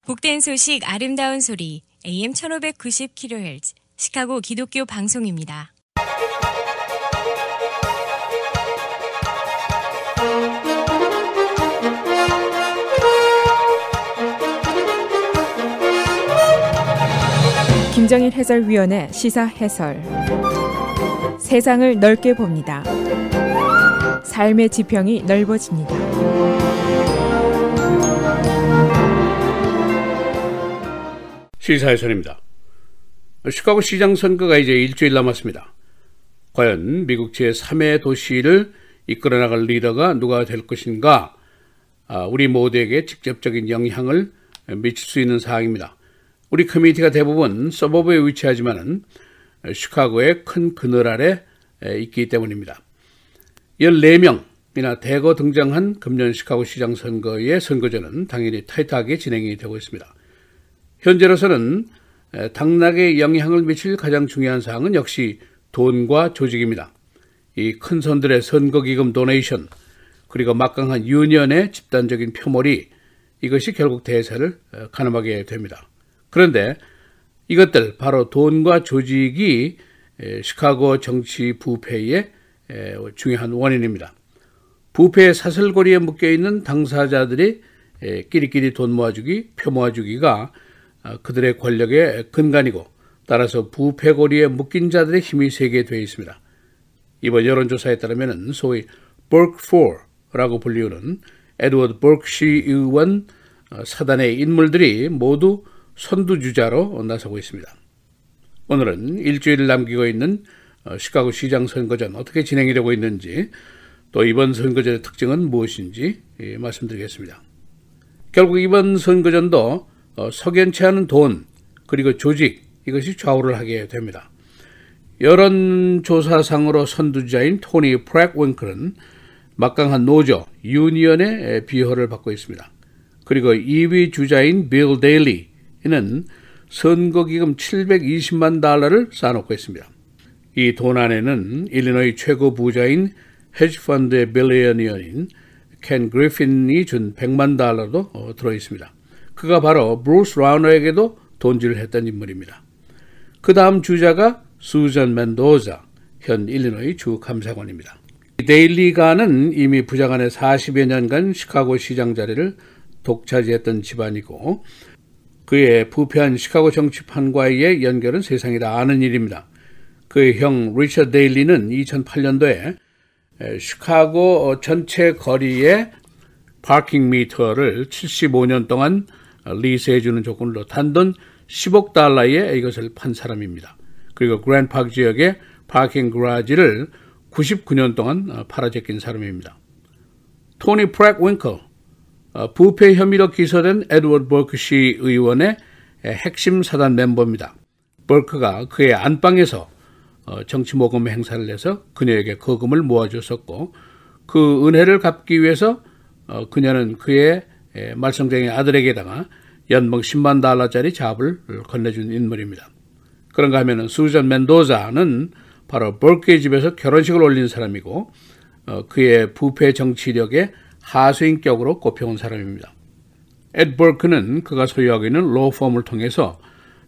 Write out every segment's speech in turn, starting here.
복된 소식 아름다운 소리 AM 1590kHz 시카고 기독교 방송입니다. 김정일 해설위원의 시사 해설. 세상을 넓게 봅니다. 삶의 지평이 넓어집니다. 시사 해설입니다. 시카고 시장 선거가 이제 일주일 남았습니다. 과연 미국 제3의 도시를 이끌어 나갈 리더가 누가 될 것인가? 우리 모두에게 직접적인 영향을 미칠 수 있는 사항입니다. 우리 커뮤니티가 대부분 서버브에 위치하지만 시카고의 큰 그늘 아래 있기 때문입니다. 14명이나 대거 등장한 금년 시카고 시장 선거의 선거전은 당연히 타이트하게 진행이 되고 있습니다. 현재로서는 당락에 영향을 미칠 가장 중요한 사항은 역시 돈과 조직입니다. 이 큰 손들의 선거기금 도네이션, 그리고 막강한 유년의 집단적인 표몰이 이것이 결국 대세를 가늠하게 됩니다. 그런데 이것들 바로 돈과 조직이 시카고 정치 부패의 중요한 원인입니다. 부패의 사슬고리에 묶여있는 당사자들이 끼리끼리 돈 모아주기, 표 모아주기가 그들의 권력의 근간이고, 따라서 부패고리에 묶인 자들의 힘이 세게 되어 있습니다. 이번 여론조사에 따르면 소위 버크4라고 불리우는 에드워드 버크시 의원 사단의 인물들이 모두 선두주자로 나서고 있습니다. 오늘은 일주일을 남기고 있는 시카고 시장 선거전 어떻게 진행이 되고 있는지, 또 이번 선거전의 특징은 무엇인지 말씀드리겠습니다. 결국 이번 선거전도 석연치 않은 돈, 그리고 조직, 이것이 좌우를 하게 됩니다. 여론조사상으로 선두주자인 토니 프랙윈클은 막강한 노조, 유니언의 비호를 받고 있습니다. 그리고 2위 주자인 빌 데일리는 선거기금 $720만 쌓아놓고 있습니다. 이 돈 안에는 일리노이 최고 부자인 헤지펀드의 빌리언니언인 켄 그리핀이 준 $100만 들어있습니다. 그가 바로 브루스 라우너에게도 돈질을 했던 인물입니다. 그 다음 주자가 수잔 멘도자, 현 일리노이 주 감사관입니다. 데일리가는 이미 부장안에 40여 년간 시카고 시장 자리를 독차지했던 집안이고, 그의 부패한 시카고 정치판과의 연결은 세상이 다 아는 일입니다. 그의 형 리처드 데일리는 2008년도에 시카고 전체 거리의 파킹 미터를 75년 동안 리스해주는 조건으로 단돈 $10억 이것을 판 사람입니다. 그리고 그랜파크 지역의 파킹 그라지를 99년 동안 팔아제낀 사람입니다. 토니 프랙윈클, 부패 혐의로 기소된 에드워드 버크시 의원의 핵심 사단 멤버입니다. 버크가 그의 안방에서 정치 모금 행사를 해서 그녀에게 거금을 모아줬었고, 그 은혜를 갚기 위해서 그녀는 그의 말썽쟁이 아들에게다가 연봉 $10만 짜리 잡을 건네준 인물입니다. 그런가 하면 수잔 멘도자는 바로 버크의 집에서 결혼식을 올린 사람이고, 그의 부패 정치력의 하수인격으로 꼽혀온 사람입니다. 에드 버크는 그가 소유하고 있는 로펌을 통해서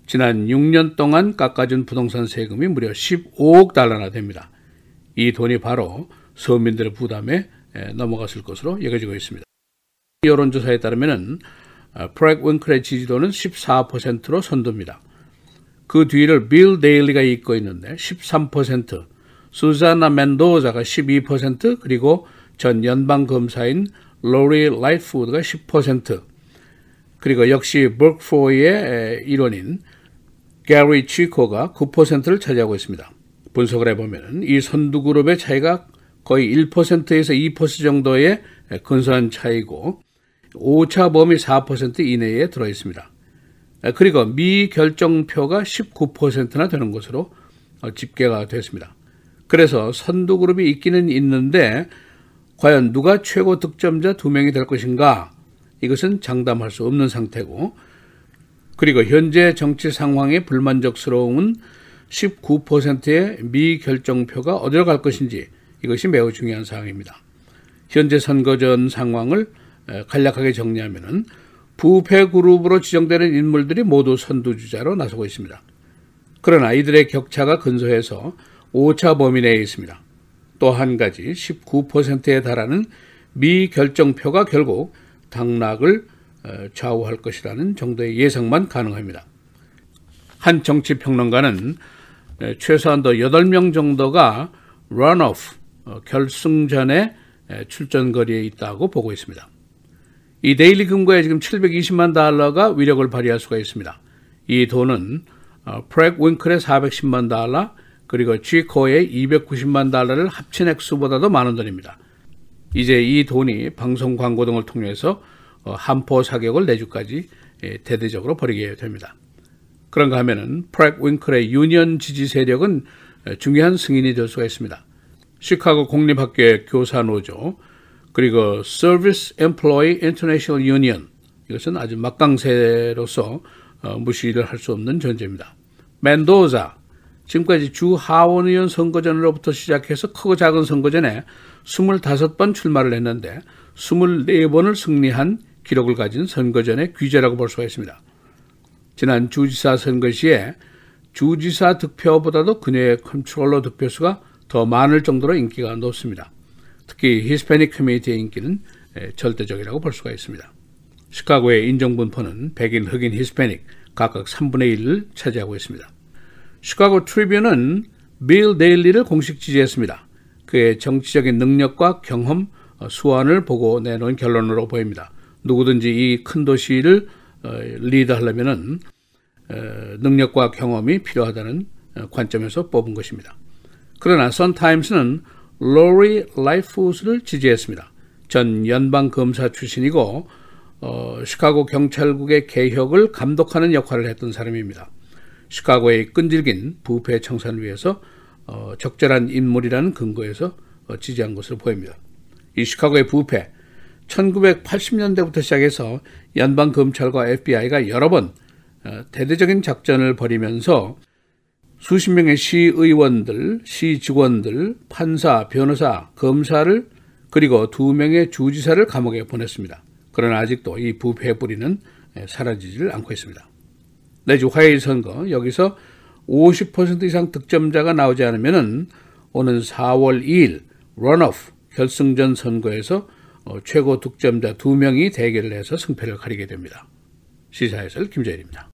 지난 6년 동안 깎아준 부동산 세금이 무려 $15억나 됩니다. 이 돈이 바로 서민들의 부담에 넘어갔을 것으로 여겨지고 있습니다. 여론조사에 따르면 프랙윈클의 지지도는 14%로 선두입니다. 그 뒤를 빌 데일리가 잇고 있는데 13%, 수자나 멘도자가 12%, 그리고 전 연방검사인 로리 라이트푸드가 10%, 그리고 역시 버크4의 일원인 게리 치코가 9%를 차지하고 있습니다. 분석을 해보면 이 선두그룹의 차이가 거의 1%에서 2% 정도의 근소한 차이고, 오차 범위 4% 이내에 들어있습니다. 그리고 미결정표가 19%나 되는 것으로 집계가 됐습니다. 그래서 선두그룹이 있기는 있는데 과연 누가 최고 득점자 2명이 될 것인가, 이것은 장담할 수 없는 상태고, 그리고 현재 정치 상황에 불만족스러운 19%의 미결정표가 어디로 갈 것인지, 이것이 매우 중요한 사항입니다. 현재 선거전 상황을 간략하게 정리하면 부패 그룹으로 지정되는 인물들이 모두 선두주자로 나서고 있습니다. 그러나 이들의 격차가 근소해서 오차 범위 내에 있습니다. 또 한 가지 19%에 달하는 미결정표가 결국 당락을 좌우할 것이라는 정도의 예상만 가능합니다. 한 정치평론가는 최소한도 8명 정도가 런오프, 결승전에 출전거리에 있다고 보고 있습니다. 이 데일리 금고에 지금 720만 달러가 위력을 발휘할 수가 있습니다. 이 돈은 프랙 윙클의 410만 달러, 그리고 G코의 290만 달러를 합친 액수보다도 많은 돈입니다. 이제 이 돈이 방송 광고 등을 통해서 한포 사격을 내주까지 대대적으로 벌이게 됩니다. 그런가 하면은 프랙 윙클의 유니언 지지 세력은 중요한 승인이 될 수가 있습니다. 시카고 공립학교의 교사 노조, 그리고 Service Employee International Union, 이것은 아주 막강세로서 무시를 할 수 없는 존재입니다. 멘도자, 지금까지 주 하원의원 선거전으로부터 시작해서 크고 작은 선거전에 25번 출마를 했는데 24번을 승리한 기록을 가진 선거전의 귀재라고 볼 수가 있습니다. 지난 주지사 선거 시에 주지사 득표보다도 그녀의 컨트롤러 득표수가 더 많을 정도로 인기가 높습니다. 특히 히스패닉 커뮤니티의 인기는 절대적이라고 볼 수가 있습니다. 시카고의 인종분포는 백인, 흑인, 히스패닉 각각 3분의 1을 차지하고 있습니다. 시카고 트리뷴은 빌 데일리를 공식 지지했습니다. 그의 정치적인 능력과 경험, 수완을 보고 내놓은 결론으로 보입니다. 누구든지 이 큰 도시를 리드하려면 능력과 경험이 필요하다는 관점에서 뽑은 것입니다. 그러나 선타임스는 로리 라이프우스를 지지했습니다. 전 연방검사 출신이고 시카고 경찰국의 개혁을 감독하는 역할을 했던 사람입니다. 시카고의 끈질긴 부패 청산을 위해서 적절한 인물이라는 근거에서 지지한 것으로 보입니다. 이 시카고의 부패, 1980년대부터 시작해서 연방검찰과 FBI가 여러 번 대대적인 작전을 벌이면서 수십 명의 시의원들, 시직원들, 판사, 변호사, 검사를 그리고 2명의 주지사를 감옥에 보냈습니다. 그러나 아직도 이 부패의 뿌리는 사라지지를 않고 있습니다. 내주 화요일 선거, 여기서 50% 이상 득점자가 나오지 않으면 오는 4월 2일 런오프 결승전 선거에서 최고 득점자 2명이 대결을 해서 승패를 가리게 됩니다. 시사해설 김재일입니다.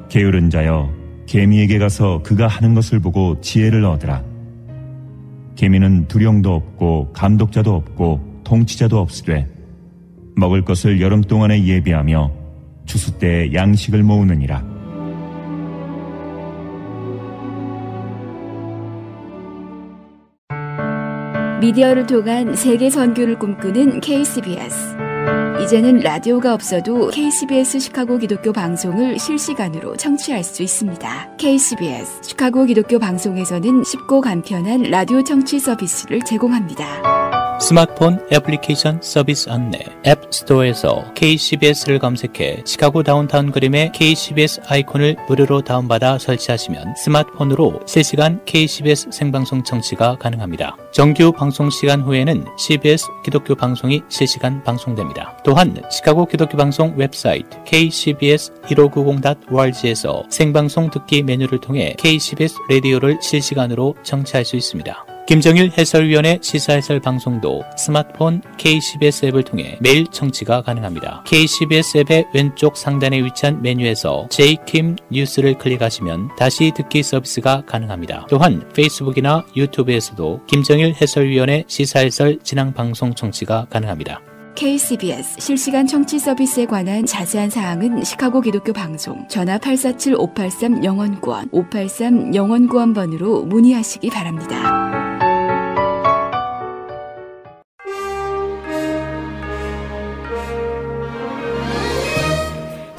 게으른 자여, 개미에게 가서 그가 하는 것을 보고 지혜를 얻으라. 개미는 두령도 없고 감독자도 없고 통치자도 없으되 먹을 것을 여름 동안에 예비하며 추수 때에 양식을 모으느니라. 미디어를 통한 세계 선교를 꿈꾸는 KCBS. 이제는 라디오가 없어도 KCBS 시카고 기독교 방송을 실시간으로 청취할 수 있습니다. KCBS 시카고 기독교 방송에서는 쉽고 간편한 라디오 청취 서비스를 제공합니다. 스마트폰 애플리케이션 서비스 안내 앱 스토어에서 KCBS를 검색해 시카고 다운타운 그림의 KCBS 아이콘을 무료로 다운받아 설치하시면 스마트폰으로 실시간 KCBS 생방송 청취가 가능합니다. 정규 방송 시간 후에는 CBS 기독교 방송이 실시간 방송됩니다. 또한 시카고 기독교 방송 웹사이트 kcbs1590.org에서 생방송 듣기 메뉴를 통해 KCBS 라디오를 실시간으로 청취할 수 있습니다. 김정일 해설위원의 시사해설 방송도 스마트폰 KCBS 앱을 통해 매일 청취가 가능합니다. KCBS 앱의 왼쪽 상단에 위치한 메뉴에서 J-Kim 뉴스를 클릭하시면 다시 듣기 서비스가 가능합니다. 또한 페이스북이나 유튜브에서도 김정일 해설위원의 시사해설 진행 방송 청취가 가능합니다. KCBS 실시간 청취 서비스에 관한 자세한 사항은 시카고 기독교 방송 전화 847-583-영원구원 583-영원구원번으로 문의하시기 바랍니다.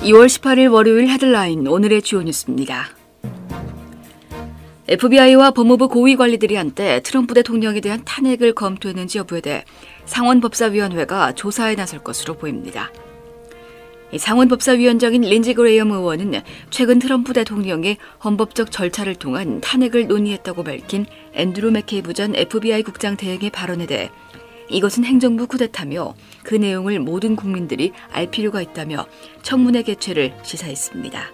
(2월 18일) 월요일 헤드라인 오늘의 주요 뉴스입니다. FBI와 법무부 고위 관리들이 한때 트럼프 대통령에 대한 탄핵을 검토했는지 여부에 대해 상원법사위원회가 조사에 나설 것으로 보입니다. 상원법사위원장인 린지 그레이엄 의원은 최근 트럼프 대통령의 헌법적 절차를 통한 탄핵을 논의했다고 밝힌 앤드루 맥케이브 전 FBI 국장 대행의 발언에 대해 이것은 행정부 쿠데타며 그 내용을 모든 국민들이 알 필요가 있다며 청문회 개최를 시사했습니다.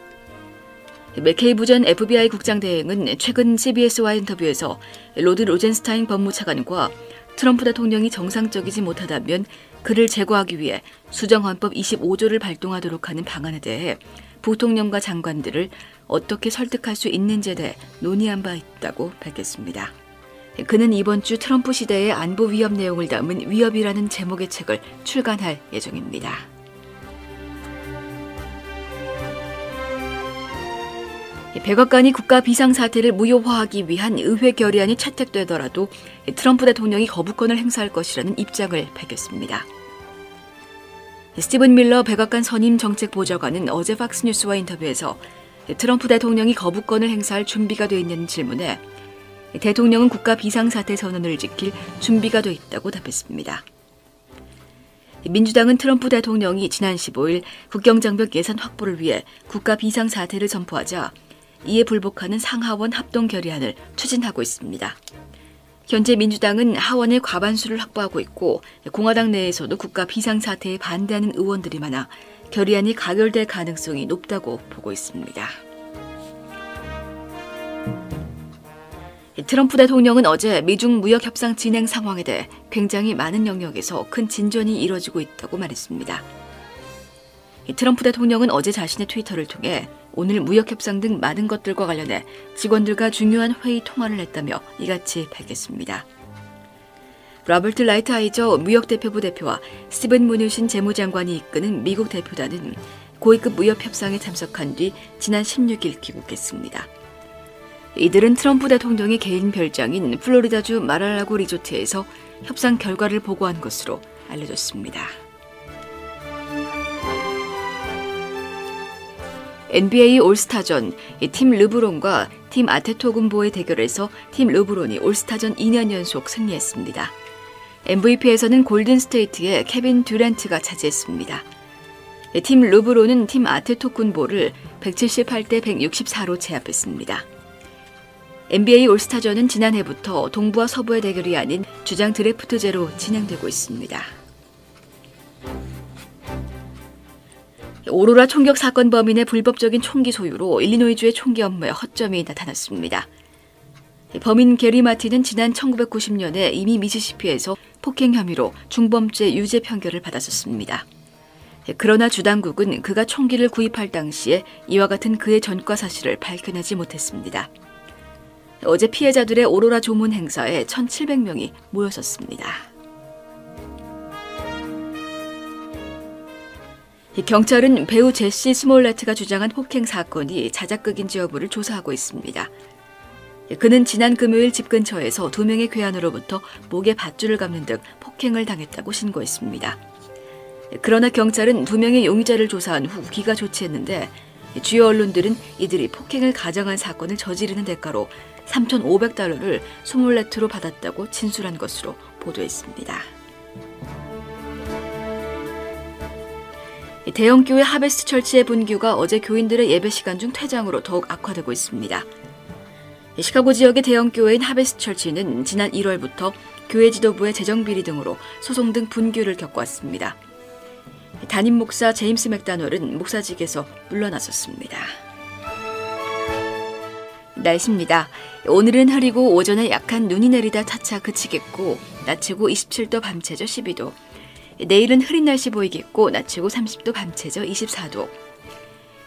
맥케이브 전 FBI 국장 대행은 최근 CBS와의 인터뷰에서 로드 로젠스타인 법무차관과 트럼프 대통령이 정상적이지 못하다면 그를 제거하기 위해 수정헌법 25조를 발동하도록 하는 방안에 대해 부통령과 장관들을 어떻게 설득할 수 있는지에 대해 논의한 바 있다고 밝혔습니다. 그는 이번 주 트럼프 시대의 안보 위협 내용을 담은 위협이라는 제목의 책을 출간할 예정입니다. 백악관이 국가 비상사태를 무효화하기 위한 의회 결의안이 채택되더라도 트럼프 대통령이 거부권을 행사할 것이라는 입장을 밝혔습니다. 스티븐 밀러 백악관 선임 정책보좌관은 어제 팍스뉴스와 인터뷰에서 트럼프 대통령이 거부권을 행사할 준비가 돼 있냐는 질문에 대통령은 국가 비상사태 선언을 지킬 준비가 돼 있다고 답했습니다. 민주당은 트럼프 대통령이 지난 15일 국경장벽 예산 확보를 위해 국가 비상사태를 선포하자 이에 불복하는 상하원 합동 결의안을 추진하고 있습니다. 현재 민주당은 하원의 과반수를 확보하고 있고 공화당 내에서도 국가 비상사태에 반대하는 의원들이 많아 결의안이 가결될 가능성이 높다고 보고 있습니다. 트럼프 대통령은 어제 미중 무역 협상 진행 상황에 대해 굉장히 많은 영역에서 큰 진전이 이뤄지고 있다고 말했습니다. 트럼프 대통령은 어제 자신의 트위터를 통해 오늘 무역협상 등 많은 것들과 관련해 직원들과 중요한 회의 통화를 했다며 이같이 밝혔습니다. 로버트 라이트하이저 무역대표부 대표와 스티븐 무누신 재무장관이 이끄는 미국 대표단은 고위급 무역협상에 참석한 뒤 지난 16일 귀국했습니다. 이들은 트럼프 대통령의 개인 별장인 플로리다주 마랄라고 리조트에서 협상 결과를 보고한 것으로 알려졌습니다. NBA 올스타전, 팀 르브론과 팀 아테토군보의 대결에서 팀 르브론이 올스타전 2년 연속 승리했습니다. MVP에서는 골든스테이트의 케빈 듀란트가 차지했습니다. 팀 르브론은 팀 아테토군보를 178대 164로 제압했습니다. NBA 올스타전은 지난해부터 동부와 서부의 대결이 아닌 주장 드래프트제로 진행되고 있습니다. 오로라 총격 사건 범인의 불법적인 총기 소유로 일리노이주의 총기 업무에 허점이 나타났습니다. 범인 게리 마틴은 지난 1990년에 이미 미시시피에서 폭행 혐의로 중범죄 유죄 판결을 받았었습니다. 그러나 주당국은 그가 총기를 구입할 당시에 이와 같은 그의 전과 사실을 밝혀내지 못했습니다. 어제 피해자들의 오로라 조문 행사에 1,700명이 모였었습니다. 경찰은 배우 제시 스몰레트가 주장한 폭행 사건이 자작극인지 여부를 조사하고 있습니다. 그는 지난 금요일 집 근처에서 2명의 괴한으로부터 목에 밧줄을 감는 등 폭행을 당했다고 신고했습니다. 그러나 경찰은 2명의 용의자를 조사한 후 기가 조치했는데 주요 언론들은 이들이 폭행을 가정한 사건을 저지르는 대가로 $3,500를 스몰레트로 받았다고 진술한 것으로 보도했습니다. 대형교회 하베스트 철치의 분규가 어제 교인들의 예배 시간 중 퇴장으로 더욱 악화되고 있습니다. 시카고 지역의 대형교회인 하베스트 철치는 지난 1월부터 교회 지도부의 재정비리 등으로 소송 등 분규를 겪어왔습니다. 담임 목사 제임스 맥다널은 목사직에서 물러났었습니다. 날씨입니다. 오늘은 흐리고 오전에 약한 눈이 내리다 차차 그치겠고 낮 최고 27도 밤 최저 12도. 내일은 흐린 날씨 보이겠고 낮 최고 30도 밤 최저 24도.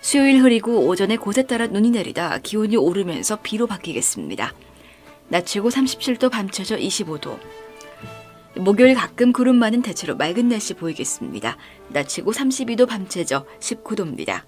수요일 흐리고 오전에 곳에 따라 눈이 내리다 기온이 오르면서 비로 바뀌겠습니다. 낮 최고 37도 밤 최저 25도. 목요일 가끔 구름 많은 대체로 맑은 날씨 보이겠습니다. 낮 최고 32도 밤 최저 19도입니다.